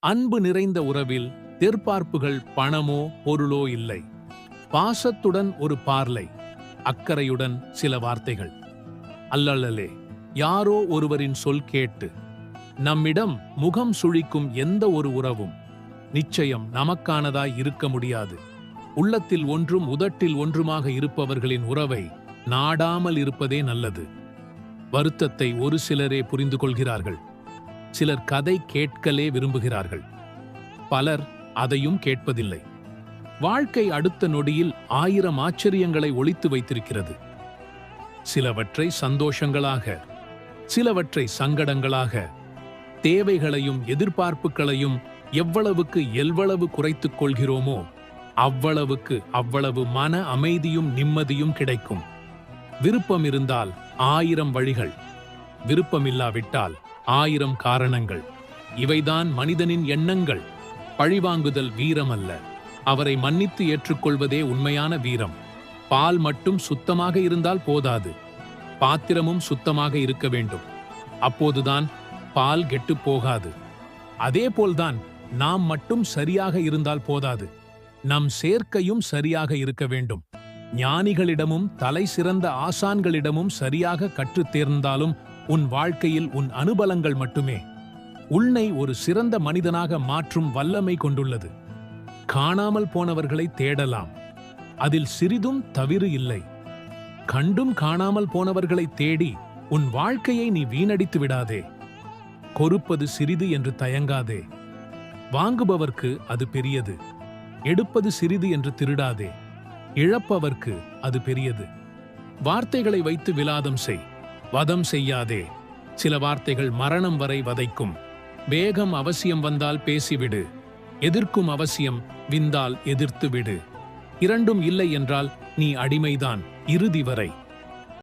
அன்பு நிறைந்த உறவில் எதிர்பார்ப்புகள் பணமோ பொருளோ இல்லை. பாசத்துடன் ஒரு பார்லை, அக்கறையுடன் சில வார்த்தைகள். அல்லலே, யாரோ ஒருவரின் சொல் கேட்டு நம்மிடம் முகம் சுழிக்கும் எந்த ஒரு உறவும் நிச்சயம் நமக்கானதாய் இருக்க முடியாது. உள்ளத்தில் ஒன்றும் உதட்டில் ஒன்றுமாக இருப்பவர்களின் உறவை நாடாமல் இருப்பதே நல்லது. வருத்தத்தை ஒரு சிலரே புரிந்து கொள்கிறார்கள். சிலர் கதை கேட்கலே விரும்புகிறார்கள். பலர் அதையும் கேட்பதில்லை. வாழ்க்கை அடுத்த நொடியில் 1000 ஆச்சரியங்களை ஒளித்து வைத்திருக்கிறது. சிலவற்றை சந்தோஷங்களாக, சிலவற்றை சங்கடங்களாக, தேவைகளையும் எதிர்பார்ப்புகளையும் எவ்வளவு குறைத்துக் கொள்கிறோமோ அவ்வளவு மன அமைதியும் நிம்மதியும் கிடைக்கும். விருப்பம் இருந்தால் 1000 வழிகள், விருப்பமில்லாவிட்டால் 1000 காரணங்கள். இவைதான் மனிதனின் எண்ணங்கள். பழிவாங்குதல் வீரமல்ல, அவரை மன்னித்து ஏற்றுக்கொள்வதே உண்மையான வீரம். பால் மட்டும் சுத்தமாக இருந்தால் போதாது, பாத்திரமும் சுத்தமாக இருக்க வேண்டும். அப்போதுதான் பால் கெட்டுப் போகாது. அதேபோல்தான் நாம் மட்டும் சரியாக இருந்தால் போதாது, நம் சேர்க்கையும் சரியாக இருக்க வேண்டும். ஞானிகளிடமும் தலை சிறந்த ஆசான்களிடமும் சரியாக கற்றுத் தேர்ந்தாலும் உன் வாழ்க்கையில் உன் அனுபலங்கள் மட்டுமே உன்னை ஒரு சிறந்த மனிதனாக மாற்றும் வல்லமை கொண்டுள்ளது. காணாமல் போனவர்களை தேடலாம், அதில் சிறிதும் தவறு இல்லை. கண்டும் காணாமல் போனவர்களை தேடி உன் வாழ்க்கையை நீ வீணடித்து விடாதே. கொடுப்பது சிறிது என்று தயங்காதே. வாங்குபவர்க்கு அது பெரியது. எடுப்பது சிறிது என்று திருடாதே. இழப்பவர்க்கு அது பெரியது. வார்த்தைகளை வைத்து விலாதம் செய், வதம் செய்யாதே. சில வார்த்தைகள் மரணம் வரை வதைக்கும். வேகம் அவசியம் வந்தால் பேசிவிடு. எதிர்க்கும் அவசியம் விந்தால் எதிர்த்து விடு. இரண்டும் இல்லை என்றால் நீ அடிமைதான் இறுதி வரை.